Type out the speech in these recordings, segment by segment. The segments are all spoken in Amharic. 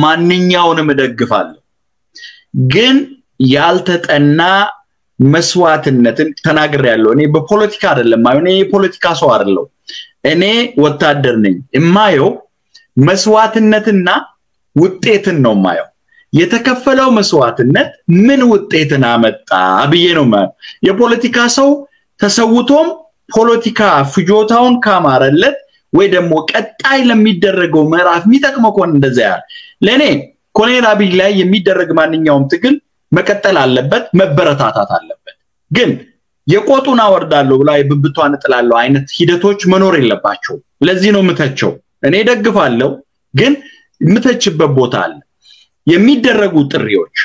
ማንኛውንም እደግፋለሁ ግን ያልተጠና መስዋዕትነትን ተናግሬያለሁ እኔ በፖለቲካ አይደለም እኔ የፖለቲካ ሰው አይደለም እኔ ወታደር ነኝ እማየው መስዋዕትነትና ውጤትን ነው ማየው የተከፈለው መስዋዕትነት ምን ውጤትን አመጣ ብዬ ነው ማለት የፖለቲካ ሰው ተሰውቶም ፖለቲካ ፍጆታውን ካማረለት ወይ ደግሞ ቀጣይ ለሚደረገው ምዕራፍ የሚጠቅመው ኮን እንደዛ ያለ ለኔ ኮሎኔል አብይ ላይ የሚደረግ ማንኛውም ትግል መቀጠል አለበት መበረታታት አለበት ግን የቆጡና ወርዳለው ብላይ ብብቷን ጥላለው አይነት ሂደቶች መኖር የለባቸው ለዚህ ነው ምተቸው እኔ ደግፋለሁ ግን ምተችበት ቦታ አለ የሚደረጉ ጥሪዎች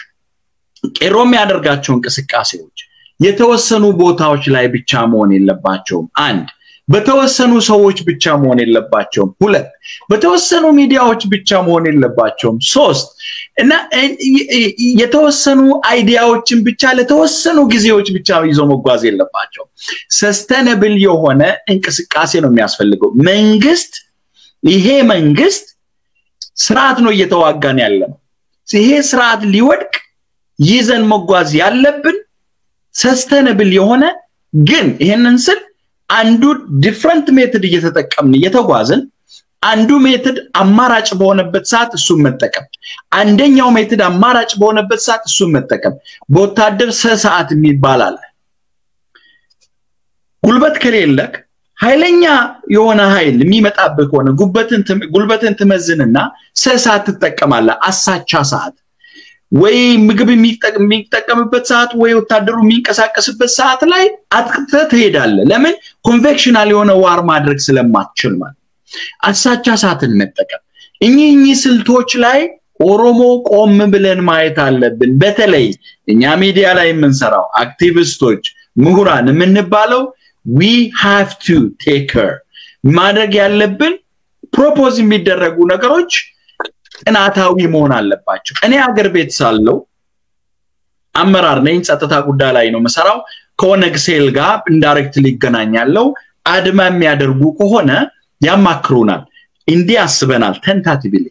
ቄሮም ያደርጋቸው እንቅስቃሴዎች የተወሰኑ ቦታዎች ላይ ብቻ መሆን የለባቸውም አንድ በተወሰኑ ሰዎች ብቻ መሆን የለባቸውም ሁለት በተወሰኑ ሚዲያዎች ብቻ መሆን የለባቸውም ሶስት እና የተወሰኑ አይዲያዎችን ብቻ ለተወሰኑ ጊዜዎች ብቻ ይዞ መጓዝ የለባቸው ሰስተነብል የሆነ እንቅስቃሴ ነው የሚያስፈልገው መንግስት ይሄ መንግስት ስርዓት ነው እየተዋጋን ያለው ይሄ ስርዓት ሊወድቅ ይዘን መጓዝ ያለብን ሰስተነብል የሆነ ግን ይሄንን ስል አንዱ ዲፈረንት ሜተድ እየተጠቀምን እየተጓዝን አንዱ ሜተድ አማራጭ በሆነበት ሰዓት እሱ መጠቀም አንደኛው ሜተድ አማራጭ በሆነበት ሰዓት እሱ መጠቀም በወታደር ሰዓት የሚባላል ጉልበት ከሌለክ ኃይለኛ የሆነ ኃይል የሚመጣበት ሆነ ጉልበትን ትመዝንና ሰዓት ተጠቀማለ አሳቻ ሰዓት ወይ ምግብ የሚጠቀምበት ሰዓት ወይ ወታደሩ የሚንቀሳቀስበት ሰዓት ላይ አጥቅተህ ትሄዳለህ ለምን ኮንቬክሽናል የሆነ ዋር ማድረግ ስለማትችል ማለት አሳቻ ሰዓትን መጠቀም እኚህ ስልቶች ላይ ኦሮሞ ቆም ብለን ማየት አለብን በተለይ እኛ ሚዲያ ላይ የምንሰራው አክቲቪስቶች ምሁራን የምንባለው we have to take care ማድረግ ያለብን ፕሮፖዝ የሚደረጉ ነገሮች ጥናታዊ መሆን አለባቸው እኔ ሀገር ቤት ሳለው አመራር ነኝ ጸጥታ ጉዳይ ላይ ነው መሰራው ከኦነግሴል ጋር ኢንዳይሬክትሊ ይገናኛለው አድማ የሚያደርጉ ከሆነ ያማክሩናል እንዴ አስበናል ተንታቲብሊ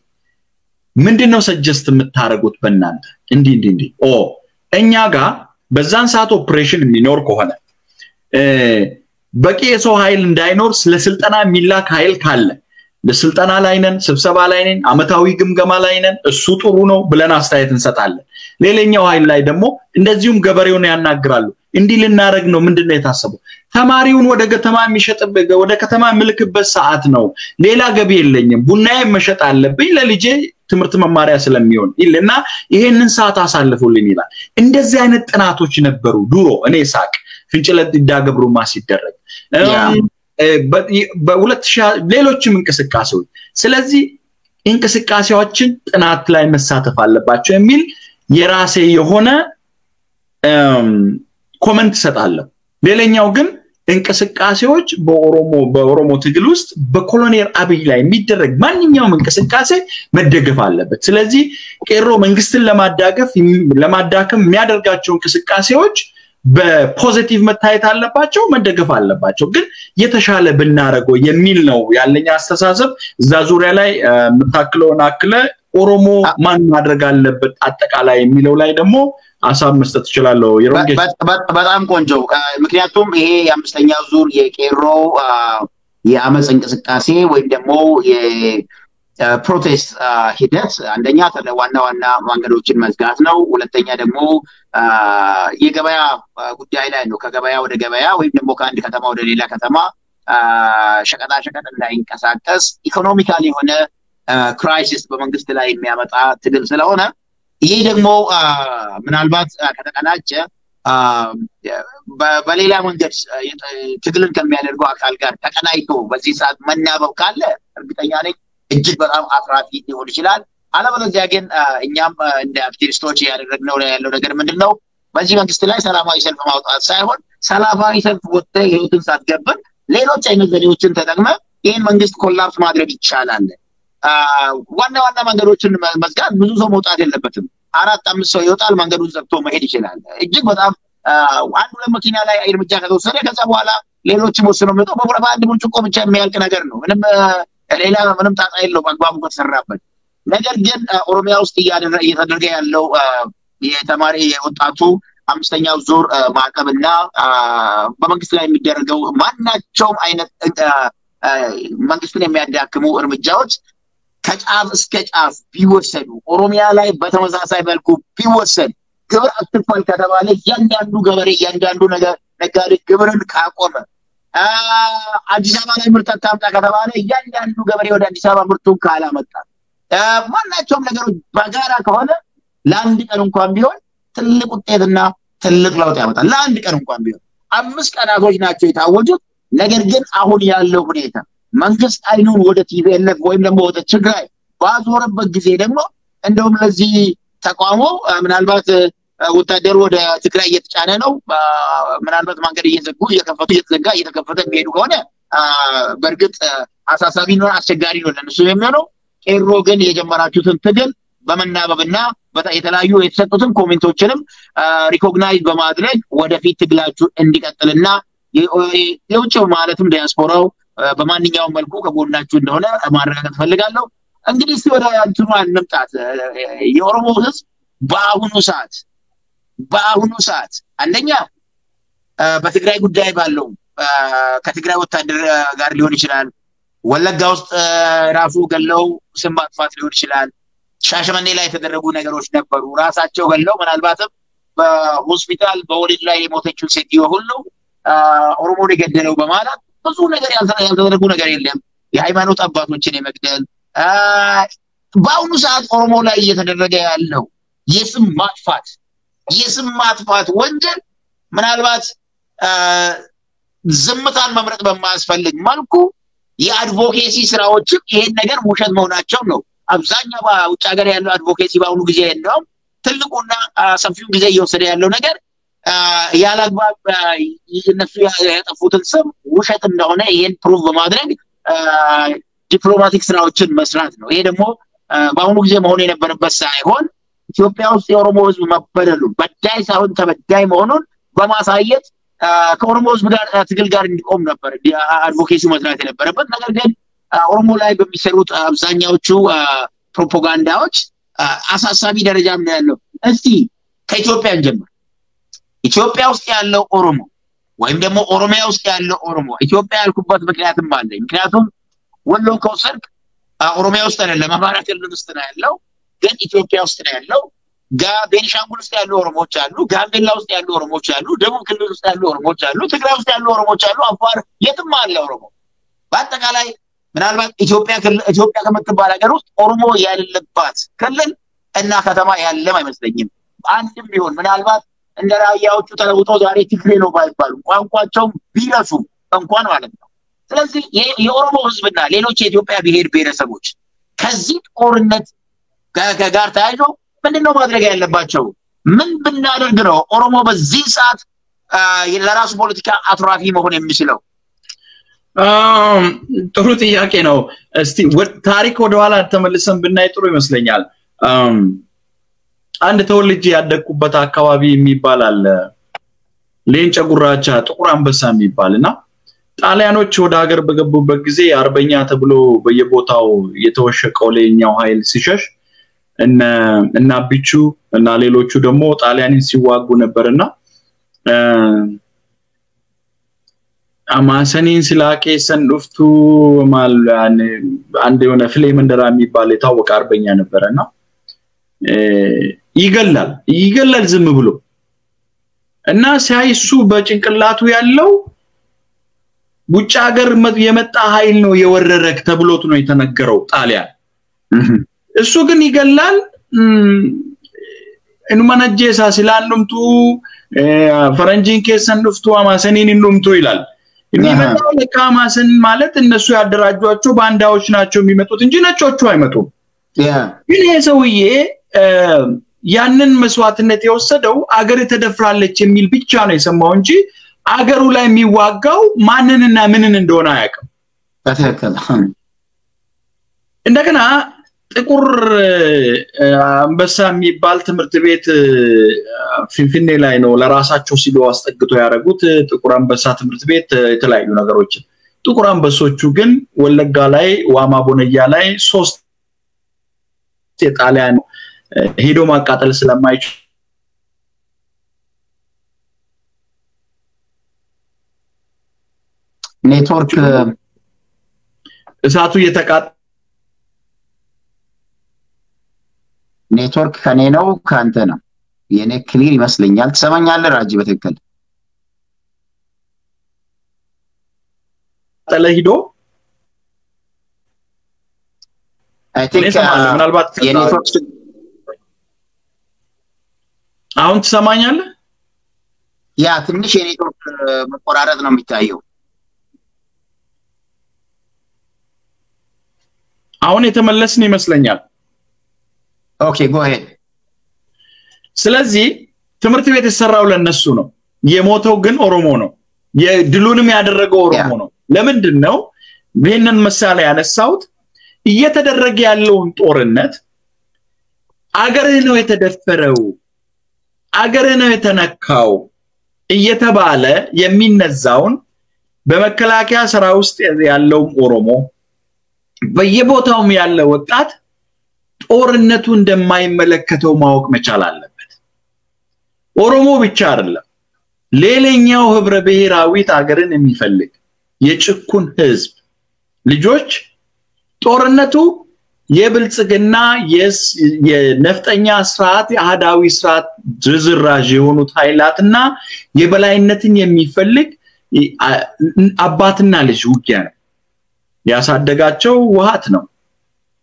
ምንድነው ሰጀስት የምታረጉት በእናንተ እንዴ እኛ ጋር በዛን ሰዓት ኦፕሬሽን የሚኖር ከሆነ በቂ የሰው ኃይል እንዳይኖር ለስልጠና የሚላክ ኃይል ካለ ለስልጠና ላይ ነን ስብሰባ ላይ ነን አመታዊ ግምገማ ላይ ነን እሱ ጥሩ ነው ብለን አስተያየት እንሰጣለን ሌላኛው ኃይል ላይ ደግሞ እንደዚሁም ገበሬውን ያናግራሉ እንዲህ ልናረግ ነው ምንድነው የታሰበው ተማሪውን ወደ ከተማ የሚሸጥበት ወደ ከተማ ምልክበት ሰዓት ነው ሌላ ገቢ የለኝም ቡናዬ መሸጥ አለብኝ ለልጄ ትምርት መማሪያ ስለሚሆን ይልና ይሄንን ሰዓት አሳልፉልኝ ይላል እንደዚህ አይነት ጥናቶች ነበሩ ድሮ እኔ ሳቅ ፍንጭለት ይዳገብሩ ማሲደረግ በ2000 ሌሎችም እንቅስቃሴዎች ስለዚህ እንቅስቃሴዎችን ጥናት ላይ መሳተፍ አለባቸው የሚል የራሴ የሆነ ኮሜንት ሰጣለሁ ሌላኛው ግን እንቅስቃሴዎች በኦሮሞ ትግል ውስጥ በኮሎኔል አብይ ላይ የሚደረግ ማንኛውም እንቅስቃሴ መደገፍ አለበት ስለዚህ ቄሮ መንግስትን ለማዳከም የሚያደርጋቸው እንቅስቃሴዎች በፖዚቲቭ መታየት አለባቸው መደገፍ አለባቸው ግን የተሻለ ብናረገው የሚል ነው ያለኛ አስተሳሰብ እዛ ዙሪያ ላይ መታክለውና አክለ ኦሮሞ ማን ማድረግ አለበት አጠቃላይ የሚለው ላይ ደግሞ አሳብ መስጠት ይችላል ይሮንጌ በጣም ቆንጆ ምክንያቱም ይሄ የአምስተኛው ዙር የቄሮ የአመጽ እንቅስቃሴ ወይም ደግሞ የፕሮቴስት ሂደት አንደኛ ዋና መንገዶችን መዝጋት ነው ሁለተኛ ደግሞ የገበያ ጉዳይ ላይ ነው ከገበያ ወደ ገበያ ወይም ደግሞ ከአንድ ከተማ ወደ ሌላ ከተማ ሸቀጣ እንዳይንቀሳቀስ ኢኮኖሚካሊ የሆነ ክራይሲስ በመንግስት ላይ የሚያመጣ ትግል ስለሆነ ይሄ ደግሞ ምናልባት ከተቀናጨ በሌላ መንገድ ትግልን ከሚያደርገው አካል ጋር ተቀናይቶ በዚህ ሰዓት መናበብ ካለ እርግጠኛ ነኝ እጅግ በጣም አፍራፊ ሊሆን ይችላል አለበለዚያ ግን እኛም እንደ አክቲቪስቶች ያደረግነው ያለው ነገር ምንድነው በዚህ መንግስት ላይ ሰላማዊ ሰልፍ ማውጣት ሳይሆን ሰላማዊ ሰልፍ ወጥተ ህይወትን ሳትገብር ሌሎች አይነት ዘዴዎችን ተጠቅመ ይሄን መንግስት ኮላፕስ ማድረግ ይቻላል ዋና መንገዶችን መዝጋት ብዙ ሰው መውጣት የለበትም 4-5 ሰው ይወጣል መንገዱን ዘግቶ መሄድ ይችላል እጅግ በጣም አንዱ ለመኪና ላይ እርምጃ ከተወሰደ ከዛ በኋላ ሌሎችም ወስነው መጥተው በቡራባ አንድ ብርጭቆ ብቻ የሚያልቅ ነገር ነው ምንም ሌላ ምንም ጣጣ የለውም አግባቡ ከተሰራበት ነገር ግን ኦሮሚያ ውስጥ እየተደረገ ያለው የተማሪ የወጣቱ አምስተኛው ዙር ማዕቀብና በመንግስት ላይ የሚደረገው ማናቸውም አይነት መንግስትን የሚያዳክሙ እርምጃዎች ከጫፍ እስከ ጫፍ ቢወሰዱ ኦሮሚያ ላይ በተመሳሳይ መልኩ ቢወሰድ ግብር አትክፈል ከተባለ እያንዳንዱ ገበሬ እያንዳንዱ ነጋዴ ግብርን ካቆመ አዲስ አበባ ላይ ምርት አታምጣ ከተባለ እያንዳንዱ ገበሬ ወደ አዲስ አበባ ምርቱን ካላመጣ ማናቸውም ነገሮች በጋራ ከሆነ ለአንድ ቀን እንኳን ቢሆን ትልቅ ውጤትና ትልቅ ለውጥ ያመጣል። ለአንድ ቀን እንኳን ቢሆን 5 ቀናቶች ናቸው የታወጁት። ነገር ግን አሁን ያለው ሁኔታ መንግስት አይኑን ወደ ቲፒኤልኤፍ ወይም ደግሞ ወደ ትግራይ ባዞረበት ጊዜ ደግሞ እንደውም ለዚህ ተቋሙ ምናልባት ወታደሩ ወደ ትግራይ እየተጫነ ነው ምናልባት መንገድ እየዘጉ እየተከፈተ የሚሄዱ ከሆነ በርግጥ አሳሳቢ ነው አስቸጋሪ ነው ለነሱ የሚሆነው። ቄሮ ግን የጀመራችሁትን ትግል በመናበብና የተለያዩ የተሰጡትን ኮሜንቶችንም ሪኮግናይዝ በማድረግ ወደፊት ትግላችሁ እንዲቀጥልና የውጭው ማለትም ዲያስፖራው በማንኛውም መልኩ ከጎናችሁ እንደሆነ ማረጋገጥ ፈልጋለሁ። እንግዲህ ወደ እንትኑ አንምጣት። የኦሮሞ ህዝብ በአሁኑ ሰዓት አንደኛ በትግራይ ጉዳይ ባለው ከትግራይ ወታደር ጋር ሊሆን ይችላል፣ ወለጋ ውስጥ ራሱ ገለው ስም ማጥፋት ሊሆን ይችላል፣ ሻሸመኔ ላይ የተደረጉ ነገሮች ነበሩ። ራሳቸው ገለው ምናልባትም በሆስፒታል በወሊድ ላይ የሞተችው ሴትዮ ሁሉ ኦሮሞን የገደለው በማለት ብዙ ነገር ያልተደረጉ ነገር የለም። የሃይማኖት አባቶችን የመግደል በአሁኑ ሰዓት ኦሮሞ ላይ እየተደረገ ያለው የስም ማጥፋት ወንጀል ምናልባት ዝምታን መምረጥ በማያስፈልግ መልኩ የአድቮኬሲ ስራዎችም ይሄን ነገር ውሸት መሆናቸው ነው። አብዛኛው በውጭ ሀገር ያለው አድቮኬሲ በአሁኑ ጊዜ ነው ትልቁና ሰፊው ጊዜ እየወሰደ ያለው ነገር ያላግባብ እነሱ ያጠፉትን ስም ውሸት እንደሆነ ይሄን ፕሩቭ በማድረግ ዲፕሎማቲክ ስራዎችን መስራት ነው። ይሄ ደግሞ በአሁኑ ጊዜ መሆን የነበረበት ሳይሆን ኢትዮጵያ ውስጥ የኦሮሞ ህዝብ መበደሉ በዳይ ሳይሆን ተበዳይ መሆኑን በማሳየት ከኦሮሞ ህዝብ ጋር ትግል ጋር እንዲቆም ነበር አድቮኬሲ መስራት የነበረበት። ነገር ግን ኦሮሞ ላይ በሚሰሩት አብዛኛዎቹ ፕሮፓጋንዳዎች አሳሳቢ ደረጃ ነው ያለው። እስቲ ከኢትዮጵያ እንጀምር። ኢትዮጵያ ውስጥ ያለው ኦሮሞ ወይም ደግሞ ኦሮሚያ ውስጥ ያለው ኦሮሞ ኢትዮጵያ ያልኩበት ምክንያትም አለ። ምክንያቱም ወሎ ከወሰድክ ኦሮሚያ ውስጥ አይደለም አማራ ክልል ውስጥ ነው ያለው፣ ግን ኢትዮጵያ ውስጥ ነው ያለው። ቤኒሻንጉል ውስጥ ያሉ ኦሮሞዎች አሉ፣ ጋምቤላ ውስጥ ያሉ ኦሮሞዎች አሉ፣ ደቡብ ክልል ውስጥ ያሉ ኦሮሞዎች አሉ፣ ትግራይ ውስጥ ያሉ ኦሮሞዎች አሉ፣ አፋር የትም አለ ኦሮሞ። በአጠቃላይ ምናልባት ኢትዮጵያ ከምትባል ሀገር ውስጥ ኦሮሞ ያለባት ክልል እና ከተማ ያለም አይመስለኝም። አንድም ቢሆን ምናልባት እንደ ራያዎቹ ተለውጠው ዛሬ ትግሬ ነው ባይባሉ ቋንቋቸው ቢረሱ እንኳን ማለት ነው። ስለዚህ የኦሮሞ ህዝብና ሌሎች የኢትዮጵያ ብሔር ብሔረሰቦች ከዚህ ጦርነት ጋር ተያይዞ ምንድነው ማድረግ ያለባቸው? ምን ብናደርግ ነው ኦሮሞ በዚህ ሰዓት ለራሱ ፖለቲካ አትራፊ መሆን የሚችለው? ጥሩ ጥያቄ ነው። እስቲ ታሪክ ወደ ኋላ ተመልሰን ብናይ ጥሩ ይመስለኛል። አንድ ተወልጄ ያደኩበት አካባቢ የሚባል አለ ሌንጨ ጉራቻ ጥቁር አንበሳ የሚባልና ጣሊያኖች ወደ ሀገር በገቡበት ጊዜ አርበኛ ተብሎ በየቦታው የተወሸቀው ለኛው ኃይል ሲሸሽ እና ቢቹ እና ሌሎቹ ደግሞ ጣሊያንን ሲዋጉ ነበርና አማሰኒን ስላቄ ሰንዱፍቱ ማላን አንድ የሆነ ፍሌመንደራ የሚባል የታወቀ አርበኛ ነበርና ይገላል ዝም ብሎ እና ሳይሱ በጭንቅላቱ ያለው ውጭ ሀገር የመጣ ኃይል ነው የወረረክ ተብሎት ነው የተነገረው ጣሊያን። እሱ ግን ይገላል እንመነጀሳ ስላንዱምቱ ፈረንጂን ከሰንዱፍቱ አማሰኒን እንዱምቱ ይላል። የሚመጣው ለካማሰን ማለት እነሱ ያደራጇቸው ባንዳዎች ናቸው የሚመጡት እንጂ ነጮቹ አይመጡም። ግን የሰውዬ ያንን መስዋዕትነት የወሰደው አገር ተደፍራለች የሚል ብቻ ነው የሰማው እንጂ አገሩ ላይ የሚዋጋው ማንንና ምንን እንደሆነ አያውቅም። በትክክል እንደገና ጥቁር አንበሳ የሚባል ትምህርት ቤት ፊንፊኔ ላይ ነው ለራሳቸው ሲሉ አስጠግቶ ያደረጉት ጥቁር አንበሳ ትምህርት ቤት የተለያዩ ነገሮች። ጥቁር አንበሶቹ ግን ወለጋ ላይ ዋማ ቦነያ ላይ 3 የጣሊያን ሄዶ ማቃጠል ስለማይችል ኔትወርክ እሳቱ የተቃጠለ ኔትወርክ ከኔ ነው ካንተ ነው የኔ ክሊር ይመስለኛል ትሰማኛለህ ራጂ በትክክል ተለሂዶ አይ ቲንክ የኔትወርክ አሁን ትሰማኛለህ ያ ትንሽ የኔትወርክ መቆራረጥ ነው የሚታየው አሁን የተመለስን ይመስለኛል ኦኬ ጎ ሄድ ስለዚህ ትምርት ቤት የተሰራው ለነሱ ነው የሞተው ግን ኦሮሞ ነው የድሉንም ያደረገው ኦሮሞ ነው ለምንድን ነው ይሄንን መሳለ ያነሳውት እየተደረገ ያለውን ጦርነት አገርህ ነው የተደፈረው አገርህ ነው የተነካው እየተባለ የሚነዛውን በመከላከያ ስራ ውስጥ ያለው ኦሮሞ በየቦታውም ያለ ወጣት ጦርነቱ እንደማይመለከተው ማወቅ መቻል አለበት ኦሮሞ ብቻ አይደለም ሌላኛው ህብረ ብሔራዊት አገርን የሚፈልግ የጭኩን ህዝብ ልጆች ጦርነቱ የብልጽግና የነፍጠኛ ስርዓት የአህዳዊ ስርዓት ዝርዝራዥ የሆኑት ኃይላትና የበላይነትን የሚፈልግ አባትና ልጅ ውጊያ ነው ያሳደጋቸው ውሃት ነው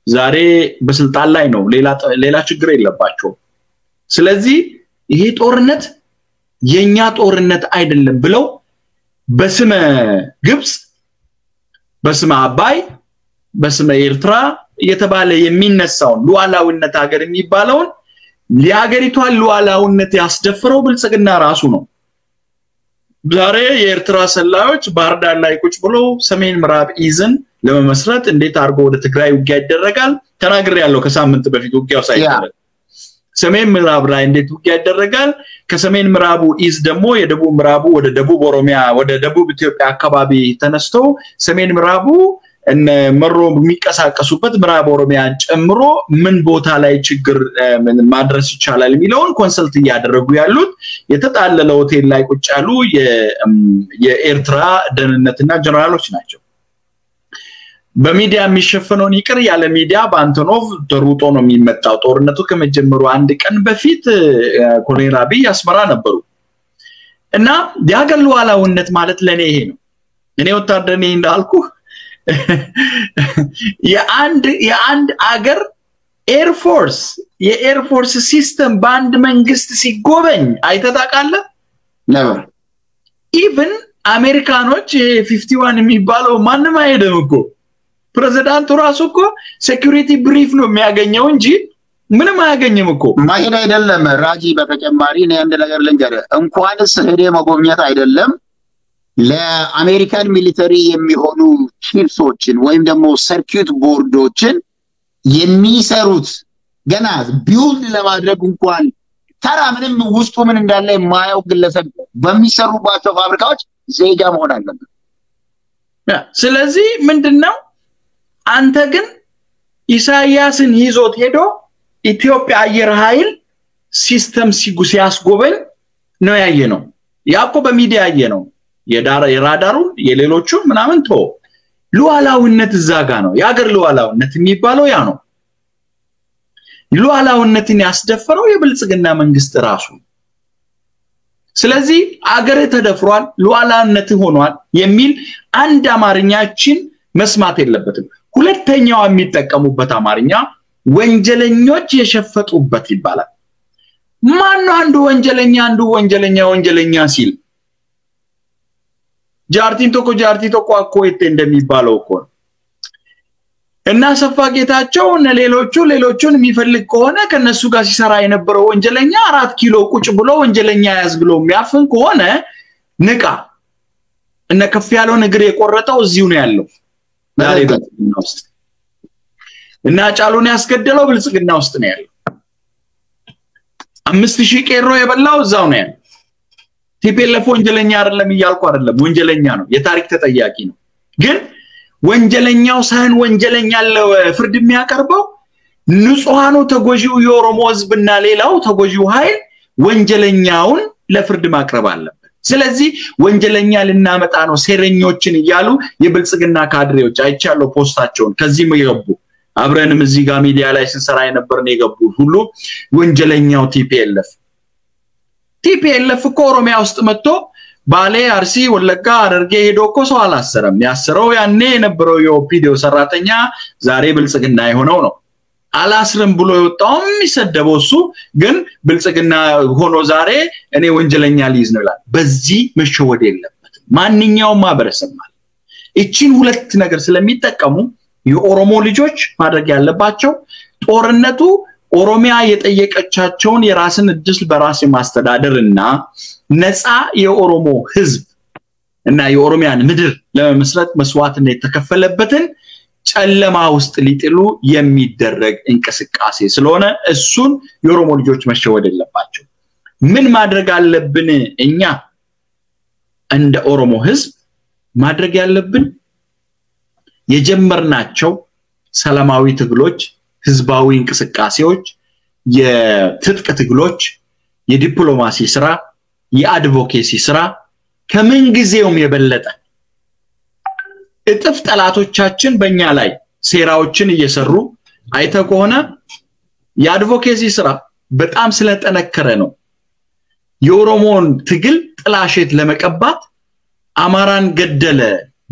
ዛሬ በስልጣን ላይ ነው ሌላ ችግር የለባቸው ስለዚህ ይሄ ጦርነት የኛ ጦርነት አይደለም ብለው በስመ ግብጽ በስመ አባይ በስመ ኤርትራ እየተባለ የሚነሳው ሉዓላዊነት ሀገር የሚባለውን ለሀገሪቷን ሉዓላዊነት ያስደፈረው ብልጽግና ራሱ ነው ዛሬ የኤርትራ ሰላዮች ባህርዳር ላይ ቁጭ ብለው ሰሜን ምዕራብ ኢዝን ለመመስረት እንዴት አርጎ ወደ ትግራይ ውጊያ ይደረጋል ተናግሬ ያለው ከሳምንት በፊት ውጊያው ሳይደረግ ሰሜን ምዕራብ ላይ እንዴት ውጊያ ይደረጋል ከሰሜን ምዕራቡ ኢዝ ደግሞ የደቡብ ምዕራቡ ወደ ደቡብ ኦሮሚያ ወደ ደቡብ ኢትዮጵያ አካባቢ ተነስቶ ሰሜን ምዕራቡ እነ መሮ የሚቀሳቀሱበት ምዕራብ ኦሮሚያን ጨምሮ ምን ቦታ ላይ ችግር ማድረስ ይቻላል የሚለውን ኮንሰልት ያደረጉ ያሉት የተጣለለ ሆቴል ላይ ቁጭ ያሉ የኤርትራ ደህንነትና ጀነራሎች ናቸው በሚዲያ የሚሸፈነውን ይቅር ያለ ሚዲያ በአንቶኖቭ ተሩጦ ነው የሚመጣው ጦርነቱ ከመጀመሩ አንድ ቀን በፊት ኮሎኔል አብይ አስመራ ነበሩ እና የሀገር ሉዓላዊነት ማለት ለኔ ይሄ ነው እኔ ወታደር ነኝ እንዳልኩ የአንድ አገር ኤር ፎርስ ሲስተም ባንድ መንግስት ሲጎበኝ አይተታቃለ never even አሜሪካኖች 51 የሚባለው ማንንም አይደለም እኮ ፕሬዝዳንቱ ራሱ እኮ ሴኩሪቲ ብሪፍ ነው የሚያገኘው እንጂ ምንም አያገኝም እኮ ማይሄድ አይደለም ራጂ በተጨማሪ ነው አንድ ነገር ልንገር እንኳንስ ሄደ መጎብኘት አይደለም ለአሜሪካን ሚሊተሪ የሚሆኑ ቺፕሶችን ወይም ደግሞ ሰርኪዩት ቦርዶችን የሚሰሩት ገና ቢውልድ ለማድረግ እንኳን ተራ ምንም ውስጡ ምን እንዳለ የማያው ግለሰብ በሚሰሩባቸው ፋብሪካዎች ዜጋ መሆን አለበት ስለዚህ ምንድነው አንተ ግን ኢሳያስን ይዞት ሄዶ ኢትዮጵያ አየር ኃይል ሲስተም ሲያስጎበኝ ነው ያየነው ያቆ በሚዲያ ያየነው የራዳሩ የሌሎቹ ምናምን ቶ ሉዓላዊነት ዛጋ ነው ያገር ሉዓላዊነት የሚባለው ያ ነው ሉዓላዊነትን ያስደፈረው የብልጽግና መንግስት ራሱ ስለዚህ አገር ተደፍሯል ሉዓላዊነት ሆኗል የሚል አንድ አማርኛችን መስማት የለበትም ሁለተኛው የሚጠቀሙበት አማርኛ ወንጀለኞች የሸፈጡበት ይባላል ማን አንዱ ወንጀለኛ ሲል ጃርቲ ቶኮ አኮይቴ እንደሚባለው እኮ እና ሰፋ ጌታቸው እና ሌሎቹን የሚፈልግ ከሆነ ከነሱ ጋር ሲሰራ የነበረው ወንጀለኛ 4 ኪሎ ቁጭ ብሎ ወንጀለኛ ያዝ ብሎ የሚያፍን ከሆነ ንቃ እና ከፍ ያለው ነገር የቆረጠው እዚሁ ነው ያለው ዛሬ በብልጽግና ውስጥ እና ጫሉን ያስገደለው ብልጽግና ውስጥ ነው ያለው 5000 ቄሮ የበላው እዛው ነው ያለው ቲፒኤልኤፍ ወንጀለኛ አይደለም ይያልኩ አይደለም ወንጀለኛ ነው የታሪክ ተጠያቂ ነው ግን ወንጀለኛው ሳይሆን ወንጀለኛ ለፍርድ የሚያቀርበው ንጹሃኑ ተጎጂው የኦሮሞ ህዝብና ሌላው ተጎጂው ኃይል ወንጀለኛውን ለፍርድ ማቅረብ አለበት ስለዚህ ወንጀለኛ ልናመጣ ነው ሴረኞችን ይያሉ የብልጽግና ካድሬዎች አይቻለው ፖስታቸውን ከዚህ መየቡ አብረንም እዚህ ጋር ሚዲያ ላይ ስንሰራ የነበርን የገቡ ሁሉ ወንጀለኛው ቲፒኤልኤፍ ኦሮሚያ ውስጥ መጥቶ ባሌ አርሲ ወለጋ አደርጌ ሄዶኮ ሰው አላሰረም ያሰረው ያኔ የነበረው የኦፒዲዮ ሰራተኛ ዛሬ ብልጽግና የሆነው ነው አላስረም ብሎ የወጣው የሚሰደበው እሱ ግን ብልጽግና ሆኖ ዛሬ እኔ ወንጀለኛ ሊይዝ ነው ይላል በዚህ መሸወድ የለበት ማንኛውም ማበረሰብ ማለት እቺን ሁለት ነገር ስለሚጠቀሙ የኦሮሞ ልጆች ማድረግ ያለባቸው ጦርነቱ ኦሮሚያ የጠየቀቻቸውን የራስን እድል በራስ ማስተዳደርና ነፃ የኦሮሞ ህዝብ እና የኦሮሚያን ምድር ለመመስረት መስዋዕትነት የተከፈለበትን ጨለማ ውስጥ ሊጥሉ የሚደረግ እንቅስቃሴ ስለሆነ እሱን የኦሮሞ ልጆች መሸወድ የለባቸው ምን ማድረግ አለብን እኛ እንደ ኦሮሞ ህዝብ ማድረግ ያለብን የጀመርናቸው ሰላማዊ ትግሎች ህዝባዊ እንቅስቃሴዎች የትጥቅ ትግሎች የዲፕሎማሲ ስራ የአድቮኬሲ ስራ ከምን ጊዜውም የበለጠ እጥፍ ጠላቶቻችን በእኛ ላይ ሴራዎችን እየሰሩ አይተ ከሆነ የአድቮኬሲ ስራ በጣም ስለተነከረ ነው የኦሮሞን ትግል ጥላሸት ለመቀባት አማራን ገደለ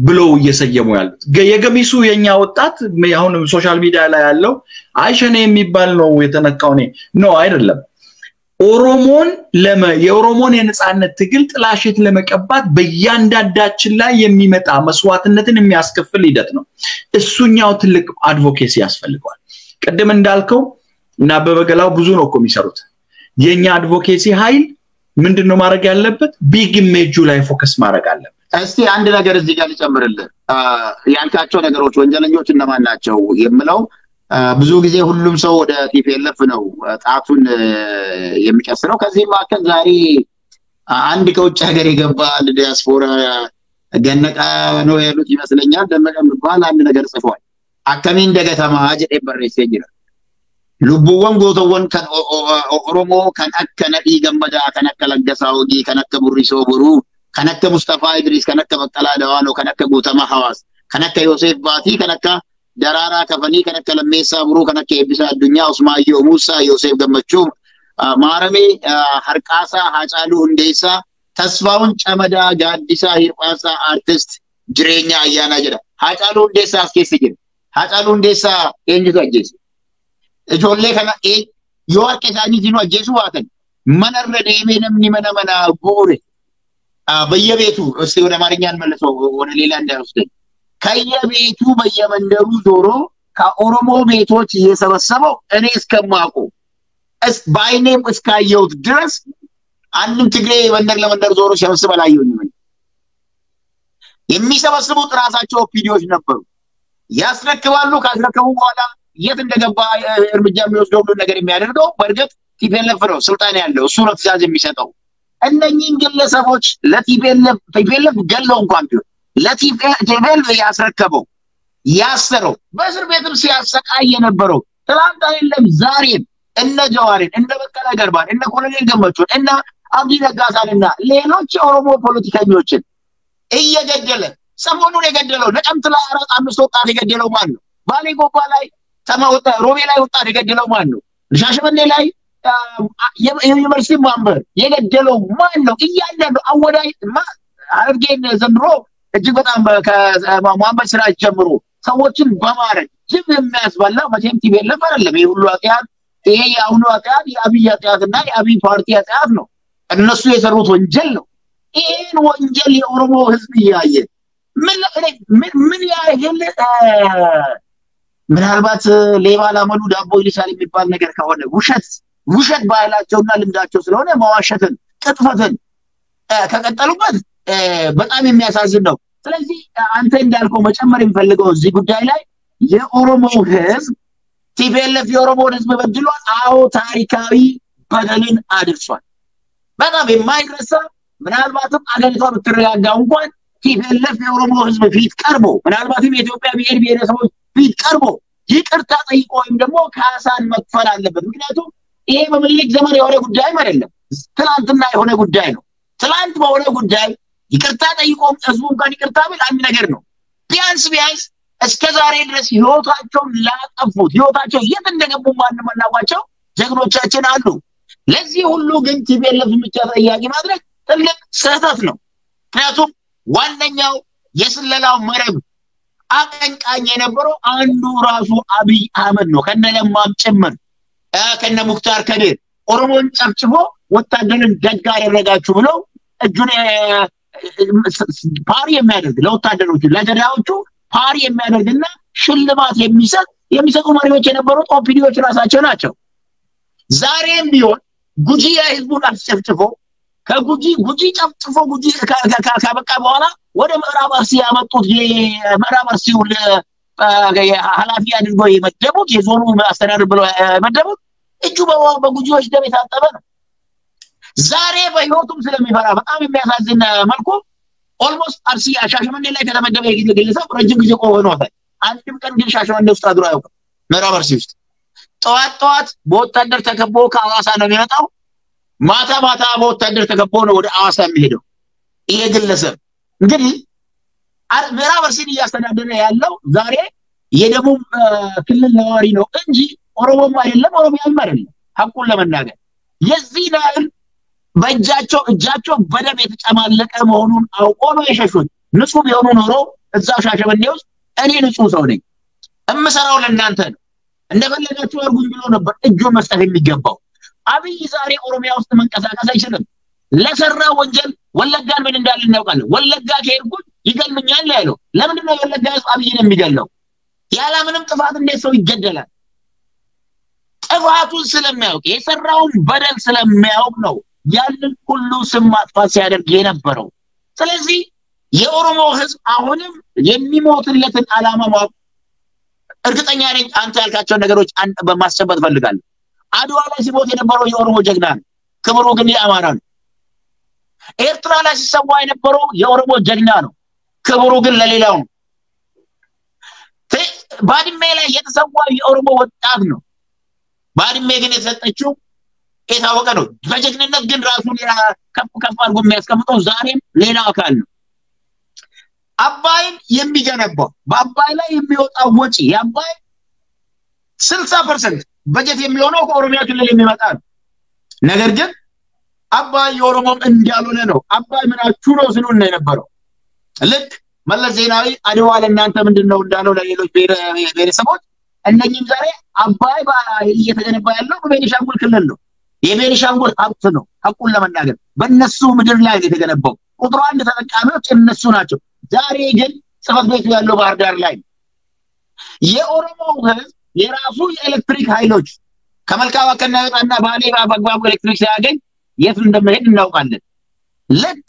ብለው እየሰየሙ ያሉት የገሚሱ የኛ ወጣት አሁን ሶሻል ሚዲያ ላይ ያለው አይሸኔ የሚባል ነው የተነካው ነው አይደለም ኦሮሞን የኦሮሞን የነጻነት ትግል ጥላሸት ለመቀባት በእያንዳንዳችን ላይ የሚመጣ መስዋዕትነትን የሚያስከፍል ሂደት ነው እሱኛው ትልቅ አድቮኬሲ ያስፈልጋል ቀደም እንዳልከው እና በበገላው ብዙ ነው የሚሰሩት የኛ አድቮኬሲ ኃይል ምንድነው ማድረግ ያለበት ቢግ ኢሜጁ ላይ ፎከስ ማድረግ አለበት እስቲ አንድ ነገር እዚህ ጋር ልጨምርልህ ያልካቸው ነገሮች ወንጀለኞች እነማን ናቸው የምለው ብዙ ጊዜ ሁሉም ሰው ወደ ቲፒኤልኤፍ ነው ጣቱን የሚቀስረው ከዚህ ማከል ዛሬ አንድ ከውጭ ሀገር የገባ ዲያስፖራ ገነቃ ነው ያሉት ይመስለኛል ደመቀም እንኳን አንድ ነገር ጽፏል አከሚ እንደገተማ አጀዴ በሬሴ ይላል ልቡወን ጎቶወን ከን ኦሮሞ ከን አከነዲ ገመዳ ከነከለገሳው ዲ ከነከ ቡሪሶ ቡሩ ከነከ ሙስጠፋ ኢድሪስ ከነከ በቀላ ደዋኖ ከነከ ጉተማ ሐዋስ ከነከ ዮሴፍ ባቲ ከነከ ደራራ ከፈኒ ከነከ ለሜሳ ቡሩ ከነከ ኤቢሳ አዱኛ ኡስማዮ ሙሳ ዮሴፍ ገመቹ ማረሜ ሐርቃሳ ሐጫሉ እንዴሳ ተስፋውን ጨመዳ ጋዲሳ ሂርጳሳ አርቲስት ጅሬኛ አያና ጀዳ ሐጫሉ እንዴሳ አስከስጅን ሐጫሉ እንዴሳ ኤንጅቶ አጀሲ እጆሌ ከና የወርቅ ሳኒ ዲኑ አጀሱ ዋተን መነረ ደይሜንም ኒመነመና ቡሬ በየቤቱ እስቲ ወደ ማርኛን መልሰው ወደ ሌላ እንዳይወስደኝ ከየቤቱ በየመንደሩ ዞሮ ከኦሮሞ ቤቶች እየሰበሰበው እኔ እስከማውቁ ባይኔም እስካየሁት ድረስ አንድም ትግሬ መንደር ለመንደር ዞሮ ሲሰበስብ አላየሁኝም የሚሰበስቡት ራሳቸው ኦፒዲዮች ነበሩ ያስረክባሉ ካስረከቡ በኋላ የት እንደገባ እርምጃ የሚወስደው ሁሉ ነገር የሚያደርገው በርግጥ ቲፒኤልኤፍ ነው ስልጣን ያለው እሱ ነው ትዕዛዝ የሚሰጠው እነኚህን ግለሰቦች ለቲፒኤልኤፍ ገለው እንኳን ቢሆን ለቲፒኤልኤፍ ያስረከበው ያሰረው በእስር ቤትም ሲያሰቃይ የነበረው ትላንት አይደለም ዛሬም እነ ጀዋርን እነ በቀለ ገርባን እነ ኮሎኔል ገመቹን እነ አብዲ ነጋሳንና ሌሎች ኦሮሞ ፖለቲከኞችን እየገደለ ሰሞኑን የገደለው ነቀምት ላይ 4-5 ወጣት የገደለው ማን ነው ባሌ ጎባ ላይ ተማውጣ ሮቤ ላይ ወጣት የገደለው ማን ነው ሻሸመኔ ላይ የዩኒቨርሲቲ ማንበር የገደለው ማን ነው እያንዳንዱ አወዳይ አርጌን ዘንድሮ እጅግ በጣም ከመሐመድ ስራጅ ጀምሮ ሰዎችን በማረድ ጅብ የሚያስበላ መቼም ቲፒኤልኤፍ አይደለም ይሁሉ አጥያት ይሄ ያሁኑ አጥያት የአብይ አጥያትና የአብይ ፓርቲ አጥያት ነው እነሱ የሰሩት ወንጀል ነው ይሄን ወንጀል የኦሮሞ ህዝብ ያየ ምን ያህል ምናልባት ሌባ ላመሉ ዳቦ ይልሳል የሚባል ነገር ከሆነ ውሸት ባህላቸውና ልምዳቸው ስለሆነ መዋሸትን ቅጥፈትን ከቀጠሉበት በጣም የሚያሳዝን ነው ስለዚህ አንተ እንዳልከው መጨመር የሚፈልገው እዚህ ጉዳይ ላይ የኦሮሞ ህዝብ ቲፒኤልኤፍ የኦሮሞ ህዝብ በድሏል አዎ ታሪካዊ በደልን አድርሷል በጣም የማይረሳ ምናልባትም አገሪቷ ብትረጋጋ እንኳን ቲፒኤልኤፍ የኦሮሞ ህዝብ ፊት ቀርቦ ምናልባትም የኢትዮጵያ ብሔረሰቦች ፊት ቀርቦ ይቅርታ ጠይቆ ወይም ደግሞ ካሳን መክፈል አለበት ምክንያቱም ይሄ በምኒልክ ዘመን የሆነ ጉዳይ አይደለም ትላንትና የሆነ ጉዳይ ነው ትላንት በሆነ ጉዳይ ይቅርታ ጠይቆ ህዝቡ እንኳን ይቅርታ ቢል አንድ ነገር ነው ቢያንስ እስከ ዛሬ ድረስ ህይወታቸውን ላጠፉት ህይወታቸው የት እንደገቡ ማንም አናውቃቸው ጀግኖቻችን አሉ ለዚህ ሁሉ ግን ቲፒኤልኤፍ ብቻ ተጠያቂ ማድረግ ትልቅ ስህተት ነው ምክንያቱም ዋነኛው የስለላው መረብ አቀንቃኝ የነበረው አንዱ ራሱ አብይ አህመድ ነው ከነለማም ጭምር ከነ ሙክታር ከድር ኦሮሞን ጨፍጭፎ ወታደርን ደጋ ያደረጋችሁ ብለው እጁን ፓሪ የሚያደርግ ለወታደሮቹ ለጀዳዎቹ ፓሪ የሚያደርግና ሽልማት የሚሰጡ መሪዎች የነበሩት ኦፒዲዎች ራሳቸው ናቸው ዛሬም ቢሆን ጉጂ ህዝቡን አስጨፍጭፎ ከጉጂ ጨፍጭፎ ጉጂ ካበቃ በኋላ ወደ ምዕራብ አርሲ ያመጡት የምዕራብ አርሲው ኃላፊ አድርጎ የመደቡት የዞኑ አስተዳደር ብለው የመደቡት እጁ በጉጂዎች ደም የታጠበ ነው ዛሬ በህይወቱም ስለሚፈራ በጣም የሚያሳዝን መልኩ ኦልሞስት አርሲ ሻሸመኔ ላይ ከተመደበ ግለሰብ ረጅም ጊዜ ቆይቷል አንድም ቀን ግን ሻሸመኔ ውስጥ አድሮ አያውቅም ምዕራብ አርሲ ውስጥ ጠዋት በወታደር ተከቦ ከአዋሳ ነው የሚመጣው ማታ በወታደር ተከቦ ነው ወደ አዋሳ የሚሄደው ይሄ ግለሰብ እንግዲህ ምዕራብ አርሲን እያስተዳደረ ያለው ዛሬ የደቡብ ክልል ነዋሪ ነው እንጂ ኦሮሞም አይደለም ኦሮሚያም አይደለም ሐቁን ለመናገር የዚህ ላይ እጃቸው በደም የተጨማለቀ መሆኑን አውቆ ነው የሸሹት ንጹህ ቢሆኑ ኖሮ እዛው ሻሸመኔ ውስጥ እኔ ንጹህ ሰው ነኝ እምሰራው ለእናንተ ነው እንደፈለጋችሁ አርጉኝ ብሎ ነበር እጁን መስጠት የሚገባው አብይ ዛሬ ኦሮሚያ ውስጥ መንቀሳቀስ አይችልም ለሰራ ወንጀል ወለጋን ምን እንዳለ እናውቃለን ወለጋ ከሄድኩኝ ይገሉኛል ያለው ለምን ነው ወለጋ አብይን የሚገለው ያለ ምንም ጥፋት እንዴት ሰው ይገደላል ጥፋቱን ስለሚያውቅ የሰራውን በደል ስለሚያውቅ ነው ያንን ሁሉ ስም ማጥፋት ሲያደርግ የነበረው ስለዚህ የኦሮሞ ህዝብ አሁንም የሚሞትለትን አላማ ማወቅ እርግጠኛ ነኝ አንተ ያልካቸው ነገሮች በማስጨበጥ ፈልጋለሁ አድዋ ላይ ሲሞት የነበረው የኦሮሞ ጀግና ነው ክብሩ ግን የአማራ ነው ኤርትራ ላይ ሲሰዋ የነበረው የኦሮሞ ጀግና ነው ክብሩ ግን ለሌላው ነው ባድሜ ላይ የተሰዋው የኦሮሞ ወጣት ነው ባድሜ ግን የተሰጠችው የታወቀ ነው በጀግንነት ግን ራሱን ከፍ አድርጎ የሚያስቀምጠው ዛሬም ሌላ አካል ነው አባይን የሚገነባው በአባይ ላይ የሚወጣው ወጪ የአባይ 60% በጀት የሚሆነው ከኦሮሚያ ክልል የሚመጣ ነው ነገር ግን አባይ የኦሮሞም እንዳልሆነ ነው አባይ ምናችሁ ነው ስሉን ነው የነበረው ልክ መለስ ዜናዊ አድዋ ለእናንተ ምንድነው እንዳለው ለሌሎች ብሔረሰቦች እነኚህም ዛሬ አባይ እየተገነባ ያለው በቤኒሻንጉል ክልል ነው የቤኒሻንጉል ሀብት ነው ሐቁን ለመናገር በእነሱ ምድር ላይ የተገነባው ቁጥሩ አንድ ተጠቃሚዎች እነሱ ናቸው ዛሬ ግን ጽፈት ቤቱ ያለው ባህር ዳር ላይ የኦሮሞ ህዝብ የራሱ የኤሌክትሪክ ኃይሎች ከመልካዋ ከናወጣና ባሌ በአግባቡ ኤሌክትሪክ ሲያገኝ የት እንደሚሄድ እናውቃለን ልክ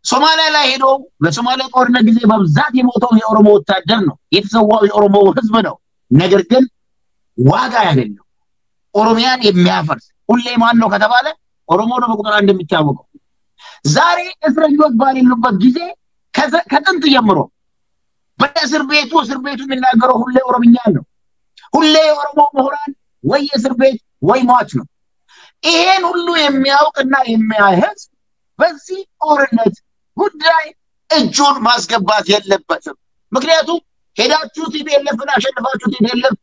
ሶማሊያ ላይ ሄዶ በሶማሊያ ጦርነት ጊዜ በብዛት የሞተው የኦሮሞ ወታደር ነው የተሰዋው የኦሮሞ ህዝብ ነው ነገር ግን ዋጋ ያገኘው ኦሮሚያን የሚያፈርስ ሁሌ ማን ነው ከተባለ ኦሮሞ ነው በቁጥር አንድ የሚታወቀው ዛሬ እስረኞች ባሉበት ጊዜ ከጥንት ጀምሮ በእስር ቤቱ የሚናገረው ሁሌ ኦሮምኛ ነው ሁሌ ኦሮሞ ምሁራን ወይ እስር ቤት ወይ ሟች ነው ይሄን ሁሉ የሚያውቅና የሚያህዝ በዚህ ጦርነት ጉዳይ እጁን ማስገባት የለበትም ምክንያቱም ሄዳችሁ ቲፒኤልኤፍን አሸንፋችሁ ቲፒኤልኤፍ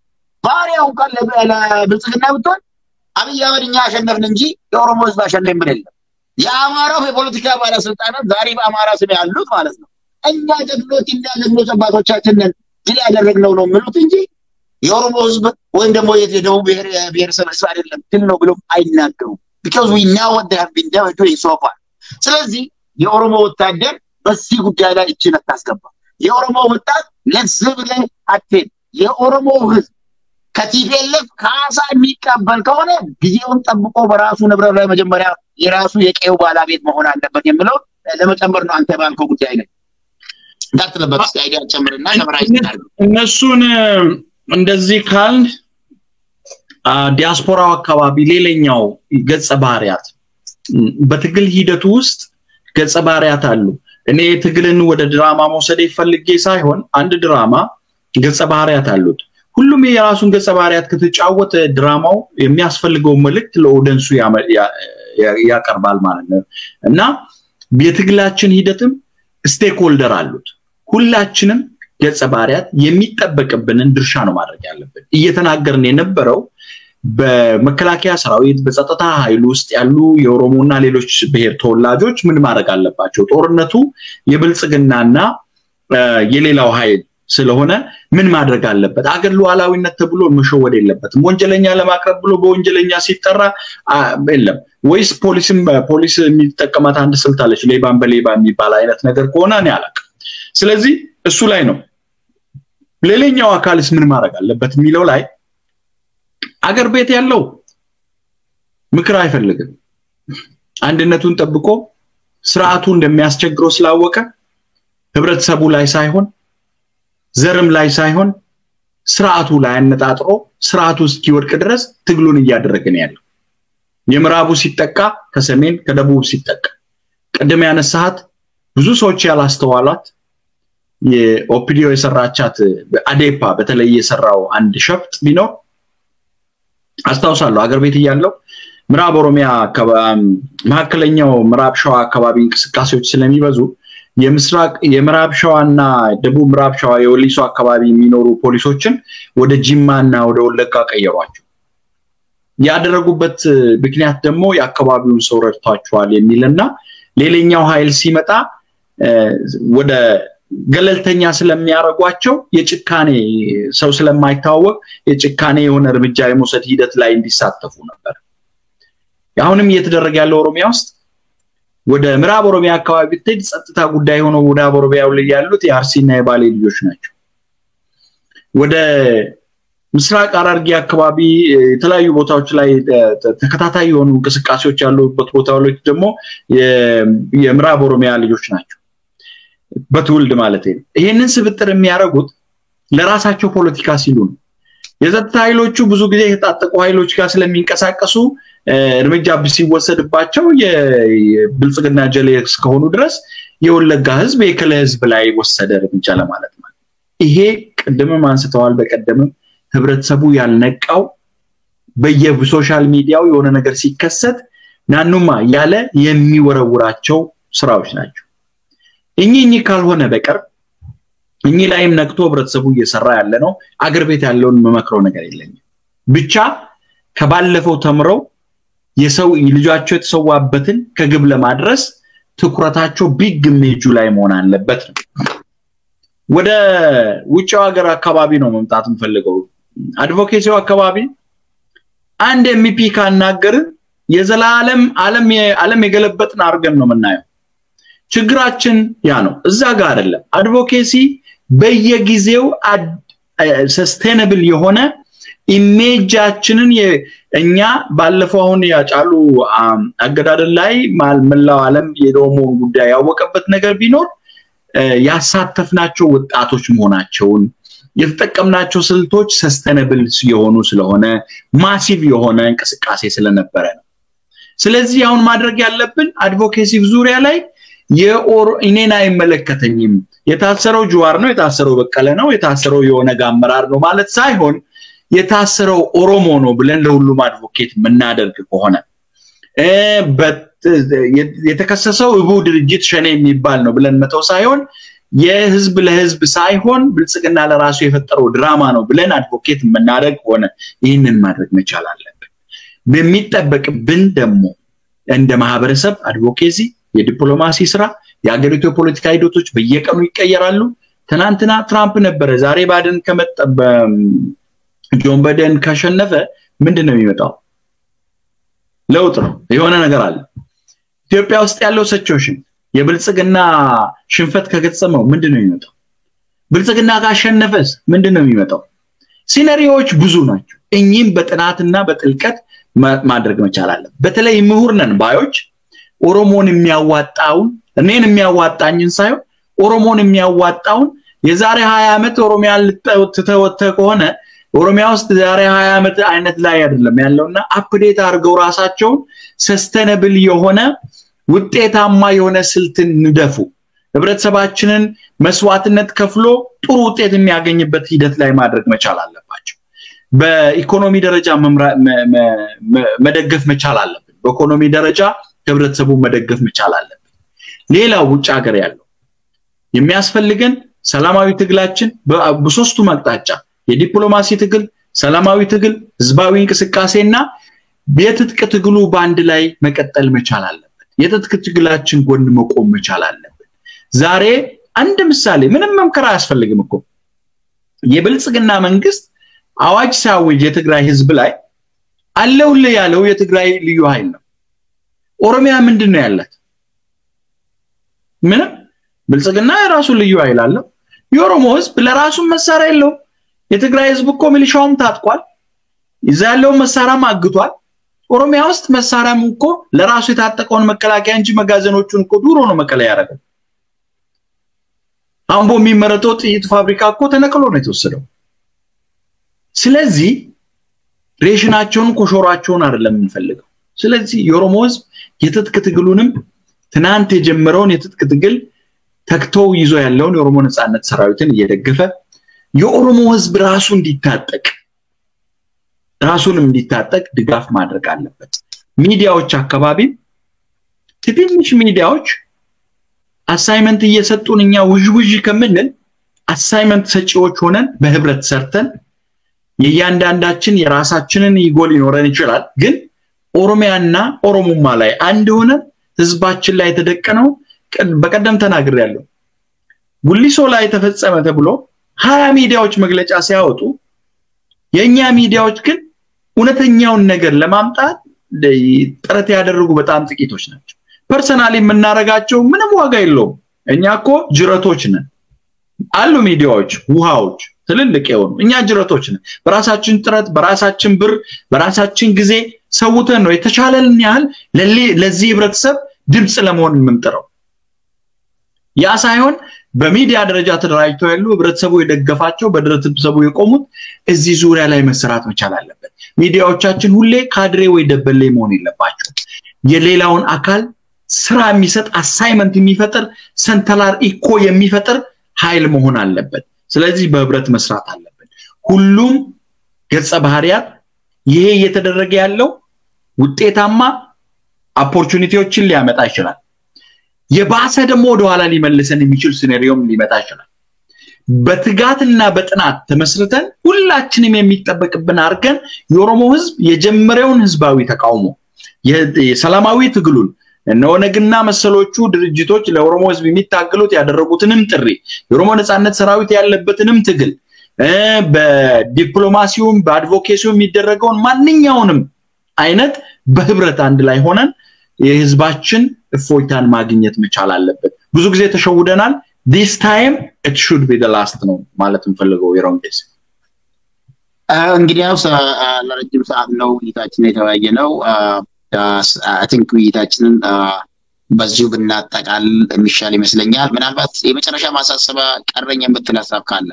ባሪያው ካለ ለብልጽግና ብትሆን አብይ አህመድኛ አሸነፍን እንጂ የኦሮሞ ህዝብ አሸነፈን ብለን የአማራው የፖለቲካ ባለስልጣናት ዛሬ በአማራ ስም ያሉት ማለት ነው እኛ ጀግኖች እንዳለግኖች አባቶቻችንን ድል ያደረግነው ነው የሚሉት እንጂ የኦሮሞ ህዝብ ወይም ደግሞ የደቡብ ብሔረሰብ አይደለም ድል ነው ብለው አይናገሩም because we know what they have been doing so far ስለዚህ የኦሮሞ ወታደር በዚህ ጉዳይ ላይ እጅን አታስገባ የኦሮሞ ወጣት ለዝብ ላይ አትሄድ የኦሮሞ ህዝብ ከቲፒኤልኤፍ ካሳ የሚቀበል ከሆነ ጊዜውን ጠብቆ በራሱ ንብረት ላይ መጀመሪያ የራሱ የቀዩ ባለቤት መሆን አለበት የሚለው ለመጨመር ነው አንተ ባልከው ጉዳይ ላይ እንዳትለበት አይዲያ ጨምርና ለማራጅ ታርጉ እነሱን እንደዚህ ካል ዲያስፖራው አካባቢ ሌላኛው ገጸ ባህሪያት በትግል ሂደቱ ውስጥ ገጸ ባህሪያት አሉ እኔ ትግልን ወደ ድራማ መውሰድ ይፈልጌ ሳይሆን አንድ ድራማ ገጸ ባህሪያት አሉት ሁሉም የራሱን ገጸ ባህሪያት ከተጫወተ ድራማው የሚያስፈልገው መልእክት ለኦዲየንሱ ያቀርባል ማለት ነው እና የትግላችን ሂደትም ስቴክሆልደር አሉት ሁላችንም ገጸ ባህሪያት የሚጠበቅብንን ድርሻ ነው ማድረግ ያለብን እየተናገርን የነበረው በመከላከያ ሰራዊት በጸጥታ ኃይል ውስጥ ያሉ የኦሮሞና ሌሎች ብሔር ተወላጆች ምን ማድረግ አለባቸው ጦርነቱ የብልጽግናና የሌላው ኃይል ስለሆነ ምን ማድረግ አለበት አገር ሉዓላዊነት ተብሎ መሸወድ የለበትም ወንጀለኛ ለማቅረብ ብሎ በወንጀለኛ ሲጠራ የለም ወይስ ፖሊስ የሚጠቀማት አንድ ስልት አለች ሌባን በሌባ የሚባል አይነት ነገር ከሆነ እኔ አላውቅም ስለዚህ እሱ ላይ ነው ሌላኛው አካልስ ምን ማድረግ አለበት የሚለው ላይ አገር ቤት ያለው ምክር አይፈልግም አንድነቱን ጠብቆ ስርዓቱ እንደሚያስቸግረው ስላወቀ ህብረተሰቡ ላይ ሳይሆን ዘርም ላይ ሳይሆን ስርዓቱ ላይ አነጣጥሮ ስርዓቱ እስኪወድቅ ድረስ ትግሉን እያደረገ ነው ያለው የምራቡ ሲጠቃ ከሰሜን ከደቡብ ሲጠቃ ቀደም ያነሳት ብዙ ሰዎች ያላስተዋሏት የኦፒዲዮ የሰራቻት አዴፓ በተለይ የሰራው አንድ ሸፍጥ ቢኖር አስተዋውሳለሁ አገር ቤት ያለው ምራብ ኦሮሚያ ማከለኛው ምራብ ሸዋ አካባቢ እንቅስቃሴዎች ስለሚበዙ የምራብ ሸዋና ደቡብ ምራብ ሸዋ የወሊሶ አካባቢ የሚኖሩ ፖሊሶችን ወደ ጂማና ወደ ወለጋ ቀየሯቸው ያደረጉበት ምክንያት ደግሞ የአካባቢውን ሰው ረድቷቸዋል የሚልና ሌላኛው ኃይል ሲመጣ ወደ ገለልተኛ ስለሚያረጓቸው የጭካኔ ሰው ስለማይታወቅ የጭካኔ የሆነ እርምጃ የመውሰድ ሂደት ላይ እንዲሳተፉ ነበር አሁንም እየተደረገ ያለው ኦሮሚያ ውስጥ ወደ ምዕራብ ኦሮሚያ አካባቢ ተድ ጸጥታ ጉዳይ ሆኖ ወደ ኦሮሚያው ላይ ያሉት የአርሲና የባሌ ልጆች ናቸው ወደ ምስራቅ ሐረርጌ አካባቢ የተለያዩ ቦታዎች ላይ ተከታታይ የሆኑ እንቅስቃሴዎች ያሉበት ቦታዎች ደግሞ የምዕራብ ኦሮሚያ ልጆች ናቸው በትውልድ ማለት ነው ይሄንን ስብጥር የሚያረጉት ለራሳቸው ፖለቲካ ሲሉ ነው የጸጥታ ኃይሎቹ ብዙ ጊዜ የታጠቁ ኃይሎች ጋር ስለሚንቀሳቀሱ እርምጃ ሲወሰድባቸው የብልጽግና ጀሌክስ ከሆኑ ድረስ የወለጋ ህዝብ የከለ ህዝብ ላይ ወሰደ እርምጃ ለማለት ነው ይሄ ቀደም አንስተዋል በቀደም ህብረተሰቡ ያልነቃው በየሶሻል ሚዲያው የሆነ ነገር ሲከሰት ናኑማ ያለ የሚወረውራቸው ስራዎች ናቸው እኚህ ካልሆነ በቀር እኚህ ላይም ነቅቶ ህብረተሰቡ እየሰራ ያለ ነው አገር ቤት ያለውን መመክረው ነገር የለኝም ብቻ ከባለፈው ተምረው የሰው ልጃቸው የተሰዋበትን ከግብ ለማድረስ ትኩረታቸው ቢግ ሜጁ ላይ መሆን አለበት ወደ ውጭው ሀገር አካባቢ ነው መምጣት እንፈልገው አድቮኬሲው አካባቢ አንድ ኤምፒ ካናገር የዘላለም ዓለም የገለበጥን አርገን ነው መናየው ችግራችን ያ ነው እዛ ጋር አይደለም አድቮኬሲ በየጊዜው ሰስቴነብል የሆነ ኢሜጃችንን እኛ ባለፈው አሁን ያጫሉ አገዳደል ላይ መላው ዓለም የዶሞ ጉዳይ ያወቀበት ነገር ቢኖር ያሳተፍናቸው ወጣቶች መሆናቸውን የተጠቀምናቸው ስልቶች ሰስቴነብል የሆኑ ስለሆነ ማሲቭ የሆነ እንቅስቃሴ ስለነበረ ነው ስለዚህ አሁን ማድረግ ያለብን አድቮኬሲ ዙሪያ ላይ እኔን አይመለከተኝም የታሰረው ጁዋር ነው የታሰረው በቀለ ነው የታሰረው የሆነ ጋመራር ነው ማለት ሳይሆን የታሰረው ኦሮሞ ነው ብለን ለሁሉም አድቮኬት መናደርግ ከሆነ የተከሰሰው እቡ ድርጅት ሸኔ የሚባል ነው ብለን መተው ሳይሆን የህዝብ ለህዝብ ሳይሆን ብልጽግና ለራሱ የፈጠረው ድራማ ነው ብለን አድቮኬት መናደርግ ሆነ ይህንን ማድረግ መቻል አለብን በሚጠበቅብን ደግሞ እንደ ማህበረሰብ አድቮኬሲ የዲፕሎማሲ ስራ የአገሪቱ ፖለቲካ ሂደቶች በየቀኑ ይቀየራሉ ትናንትና ትራምፕ ነበር ዛሬ ባይደን ከመጣ ጆን ባይደን ካሸነፈ ምንድነው የሚመጣው ለውጥ ነው የሆነ ነገር አለ ኢትዮጵያ ውስጥ ያለው ሲቹዌሽን የብልጽግና ሽንፈት ከገጸመው ምንድነው የሚመጣው ብልጽግና ካሸነፈስ ምንድነው የሚመጣው ሲናሪዮዎች ብዙ ናቸው እኚህም በጥናትና በጥልቀት ማድረግ መቻል አለ በተለይ ምሁር ነን ባዮች ኦሮሞን የሚያዋጣውን እኔን የሚያዋጣኝን ሳይሆን ኦሮሞን የሚያዋጣውን የዛሬ 20 አመት ኦሮሚያን ልተወተ ከሆነ ኦሮሚያ ውስጥ ዛሬ 20 አመት አይነት ላይ አይደለም ያለውና አፕዴት አድርገው ራሳቸው ሰስቴነብል የሆነ ውጤታማ የሆነ ስልትን ንደፉ ህብረተሰባችንን መስዋዕትነት ከፍሎ ጥሩ ውጤት የሚያገኝበት ሂደት ላይ ማድረግ መቻል አለባቸው በኢኮኖሚ ደረጃ መደገፍ መቻል አለብን በኢኮኖሚ ደረጃ ህብረተሰቡ መደገፍ መቻል አለብን ሌላው ውጭ ሀገር ያለው የሚያስፈልገን ሰላማዊ ትግላችን በሶስቱ አቅጣጫ የዲፕሎማሲ ትግል ሰላማዊ ትግል ህዝባዊ እንቅስቃሴና የትጥቅ ትግሉ ባንድ ላይ መቀጠል መቻል አለበት የትጥቅ ትግላችን ጎን መቆም መቻል አለበት ዛሬ አንድ ምሳሌ ምንም መምከራ ያስፈልግም እኮ የብልጽግና መንግስት አዋጅ ሳውጅ የትግራይ ህዝብ ላይ አለውለ ያለው የትግራይ ልዩ ኃይል ነው ኦሮሚያ ምንድነው ያላት ምንም ብልጽግና የራሱ ልዩ ኃይል አለው የኦሮሞ ህዝብ ለራሱ መሳሪያ የለው የትግራይ ህዝብ እኮ ሚሊሻውን ታጥቋል ይዛለው መሳሪያም አግቷል ኦሮሚያ ውስጥ መሳሪያም እኮ ለራሱ የታጠቀውን መከላከያ እንጂ መጋዘኖቹን እኮ ዱሮ ነው መከላ ያረጋው አምቦ የሚመረተው ጥይት ፋብሪካ እኮ ተነቅሎ ነው የተወሰደው ስለዚህ ሬሽናቸውን ኮሾራቸውን አይደለም እንፈልገው ስለዚህ የኦሮሞ ህዝብ የትጥቅ ትግሉንም ትናንት የጀመረውን የትጥቅ ትግል ተክተው ይዞ ያለውን የኦሮሞ ነጻነት ሰራዊትን እየደገፈ የኦሮሞ ህዝብ ራሱንም እንዲታጠቅ ድጋፍ ማድረግ አለበት ሚዲያዎች አካባቢ ትንሽ ሚዲያዎች አሳይመንት እየሰጡንኛ ውጅውጅ ከመንል አሳይመንት ሰጪዎች ሆነን በህብረት ሰርተን የያንዳንዳችን የራሳችንን ይጎል ይኖረን ይችላል ግን ኦሮሚያና ኦሮሞማ ላይ አንድ ሆነ ህዝባችን ላይ ተደቀነው በቀደም ተናግሬያለሁ ጉሊሶ ላይ ተፈጸመ ተብሎ 20 ሚዲያዎች መግለጫ ሲያወጡ የኛ ሚዲያዎች ግን እውነተኛውን ነገር ለማምጣት ጥረት ያደረጉ በጣም ጥቂቶች ናቸው ፐርሰናሊ ምናረጋቸው ምንም ዋጋ የለውም እኛኮ ጅረቶች ነን አሉ ሚዲያዎች ውሃዎች ትልልቅ የሆኑ እኛ ጅረቶች ነን በራሳችን ጥረት በራሳችን ብር በራሳችን ጊዜ ሰውተን ነው የተቻለን ያህል ለዚህ ህብረተሰብ ድምጽ ለመሆን የምንጥረው ያ ሳይሆን በሚዲያ ደረጃ ተደራጅተው ያሉ ህብረተሰቡ የደገፋቸው በህብረተሰቡ የቆሙት እዚህ ዙሪያ ላይ መስራት መቻል አለበት ሚዲያዎቻችን ሁሌ ካድሬ ወይ ደበሌ መሆን የለባቸው የሌላውን አካል ስራ የሚሰጥ አሳይመንት የሚፈጥር ሰንተላር ኢኮ የሚፈጥር ኃይል መሆን አለበት ስለዚህ በህብረት መስራት አለበት ሁሉም ገጸ ባህሪያት ይሄ እየተደረገ ያለው ውጤታማ ኦፖርቹኒቲዎችን ሊያመጣ ይችላል የባሰ ደግሞ ወደ ኋላ ሊመልሰን የሚችል ሲናሪዮም ሊመጣ ይችላል በትጋትና በጥናት ተመስርተን ሁላችንም የሚጠበቅብን አርገን የኦሮሞ ህዝብ የጀመረውን ህዝባዊ ተቃውሞ የሰላማዊ ትግሉን እነወነግና መሰሎቹ ድርጅቶች ለኦሮሞ ህዝብ የሚታገሉት ያደረጉትንም ጥሪ የኦሮሞ ነጻነት ሰራዊት ያለበትንም ትግል በዲፕሎማሲውም በአድቮኬሲውም የሚደረገውን ማንኛውንም አይነት በህብረት አንድ ላይ ሆነን የህዝባችን እፎይታን ማግኘት መቻል አለበት ብዙ ጊዜ ተሸውደናል this time it should be the last ነው ማለት እንፈልገው የሮንዴስ እንግዲህ ያው ለረጅም ሰዓት ነው ይታችን የተወያየ ነው I think ይታችንን በዚሁ ብናጠቃል የሚሻል ይመስለኛል ምናልባት የመጨረሻ ማሳሰባ ቀረኝ የምትል ሐሳብ ካለ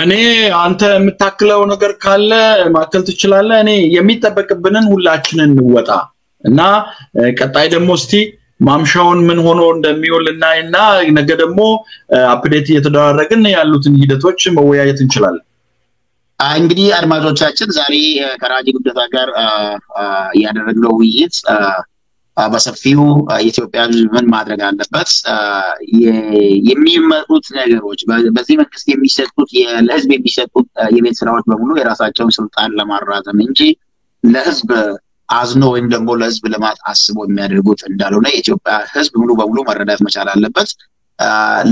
እኔ አንተ የምታክለው ነገር ካለ ማከል ትችላለህ እኔ የሚጠበቅብንን ሁላችንን እንወጣ እና ቀጣይ ደግሞ እስቲ ማምሻውን ምን ሆኖ እንደሚውልና ነገ ደግሞ አፕዴት እየተደረገን ያሉትን ሂደቶች መወያየት እንችላለን እንግዲህ አድማጮቻችን ዛሬ ከራጂ ጉዳታ ጋር ያደረግነው ውይይት በሰፊው ኢትዮጵያ ምን ማድረግ አለበት የሚመጡት ነገሮች በዚህ መንግስት የሚሰጡት ለህዝብ የሚሰጡት የቤት ስራዎች በሙሉ የራሳቸውን ስልጣን ለማራዘም እንጂ ለህዝብ አዝኖ ወይም ደግሞ ለህዝብ ለማት አስቦ የሚያደርጉት እንዳልሆነ የኢትዮጵያ ህዝብ ሙሉ በሙሉ መረዳት መቻል አለበት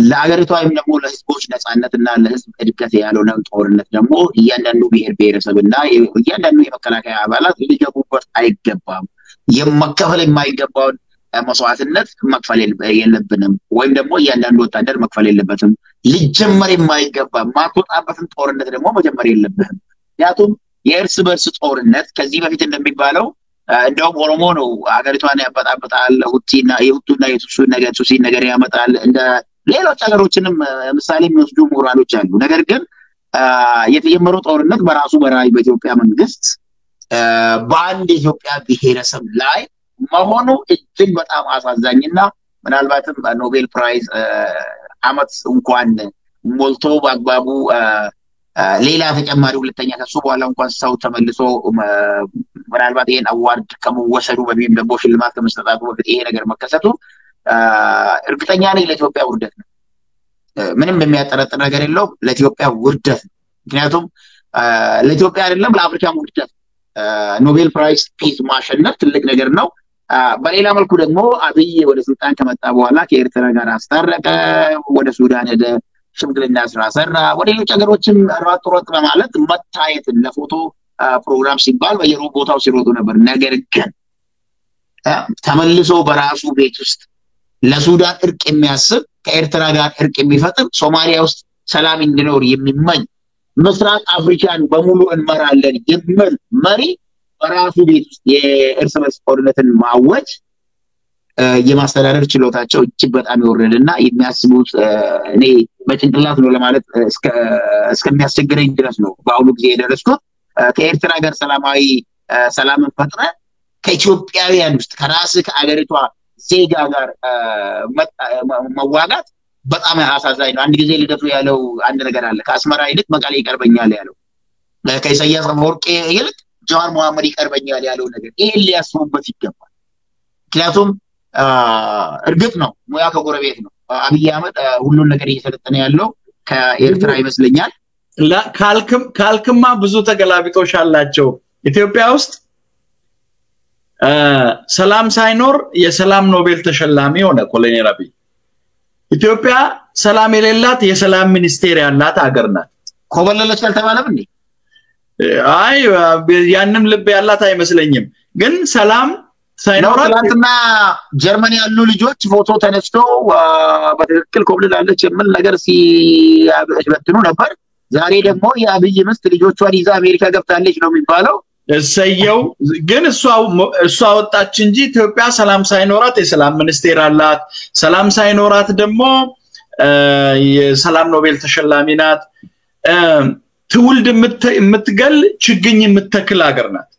ለአገሪቷ ወይም ደግሞ ለህዝቦች ነጻነትና ለህዝብ እድገት ያለው ነው ጦርነት ደግሞ እያንዳንዱ ብሔር ብሔረሰብና እያንዳንዱ የመከላከያ አባላት ሊገቡበት አይገባም የመከፈል የማይገባውን መስዋዕትነት መክፈል የለብንም ወይም ደግሞ እያንዳንዱ ወታደር መክፈል የለበትም ሊጀመር የማይገባ ማጥወጣበትን ጦርነት ደግሞ መጀመር የለብንም ያቱም የእርስ በርስ ጦርነት ከዚህ በፊት እንደሚባለው እንደውም ኦሮሞ ነው አገሪቷን ያበጣበጣል ሁቲና የሁቱና የቱሱን ነገር ያመጣል እንደ ሌሎች ሀገሮችንም ምሳሌ የሚወስዱ ምሁራኖች አሉ ነገር ግን የተጀመረው ጦርነት በራሱ በራይ በኢትዮጵያ መንግስት በአንድ የኢትዮጵያ ብሔረሰብ ላይ መሆኑ እጅግ በጣም አሳዛኝና ምናልባትም ኖቤል ፕራይዝ አመት እንኳን ሞልቶ በአግባቡ ሌላ ተጨማሪ ሁለተኛ ከሱ በኋላ እንኳን ሰው ተመልሶ ምናልባት ይሄን አዋርድ ከመወሰዱ በሚም ደግሞ ሽልማት ከመስጠታቱ በፊት ይሄ ነገር መከሰቱ እርግጠኛ ነኝ ለኢትዮጵያ ውርደት ነው። ምንም የሚያጠራጥር ነገር የለውም። ለኢትዮጵያ ውርደት ነው። ምክንያቱም ለኢትዮጵያ አይደለም ለአፍሪካ ውርደት። ኖቤል ፕራይስ ፒስ ማሸነፍ ትልቅ ነገር ነው። በሌላ መልኩ ደግሞ አብይ ወደ ስልጣን ከመጣ በኋላ ከኤርትራ ጋር አስታረቀ፣ ወደ ሱዳን ሄደ፣ ሽምግልና ስራ ሰራ፣ ወደ ሌሎች ሀገሮችም ሯጥ በማለት መታየት ለፎቶ ፕሮግራም ሲባል በየቦታው ሲሮጡ ነበር። ነገር ግን ተመልሶ በራሱ ቤት ውስጥ ለሱዳን እርቅ የሚያስብ ከኤርትራ ጋር እርቅ የሚፈጥር ሶማሊያ ውስጥ ሰላም እንዲኖር የሚመኝ ምስራቅ አፍሪካን በሙሉ እንመራለን የሚል መሪ በራሱ ቤት ውስጥ የእርስ በርስ ጦርነትን ማወጅ የማስተዳደር ችሎታቸው እጅግ በጣም ይወረደና የሚያስቡት እኔ በጭንቅላት ነው ለማለት እስከሚያስቸግረኝ ድረስ ነው በአሁኑ ጊዜ የደረስኩት። ከኤርትራ ጋር ሰላምን ፈጥረ ከኢትዮጵያውያን ውስጥ ከራስ ከአገሪቷ ዜጋ ጋር መዋጋት በጣም አሳዛኝ ነው። አንድ ጊዜ ልደቱ ያለው አንድ ነገር አለ። ከአስመራ ይልቅ መቀሌ ይቀርበኛል ያለው፣ ከኢሳያስ አፈወርቂ ይልቅ ጀዋር መሐመድ ይቀርበኛል ያለው ነገር ይሄን ሊያስቡበት ይገባል። ምክንያቱም እርግጥ ነው ሙያ ከጎረቤት ነው። አብይ አህመድ ሁሉን ነገር እየሰለጠነ ያለው ከኤርትራ ይመስለኛል። ካልክማ ብዙ ተገላቢጦሽ አላቸው። ኢትዮጵያ ውስጥ ሰላም ሳይኖር የሰላም ኖቤል ተሸላሚ ሆነ ኮሎኔል አብይ። ኢትዮጵያ ሰላም የሌላት የሰላም ሚኒስቴር ያላት ሀገር ናት። ኮበለለች ካልተባለም እንዴ? አይ ያንንም ልብ ያላት አይመስለኝም። ግን ሰላም ሳይኖራት ትናንትና ጀርመን ያሉ ልጆች ፎቶ ተነስቶ በትክክል ኮብልላለች የሚል ነገር ሲያበሽበትኑ ነበር። ዛሬ ደግሞ የአብይ ምስት ልጆቿን ይዛ አሜሪካ ገብታለች ነው የሚባለው። እሰየው። ግን እሷ ወጣች እንጂ ኢትዮጵያ ሰላም ሳይኖራት የሰላም ሚኒስቴር አላት። ሰላም ሳይኖራት ደግሞ የሰላም ኖቤል ተሸላሚ ናት። ትውልድ የምትገል ችግኝ የምትተክል ሀገር ናት።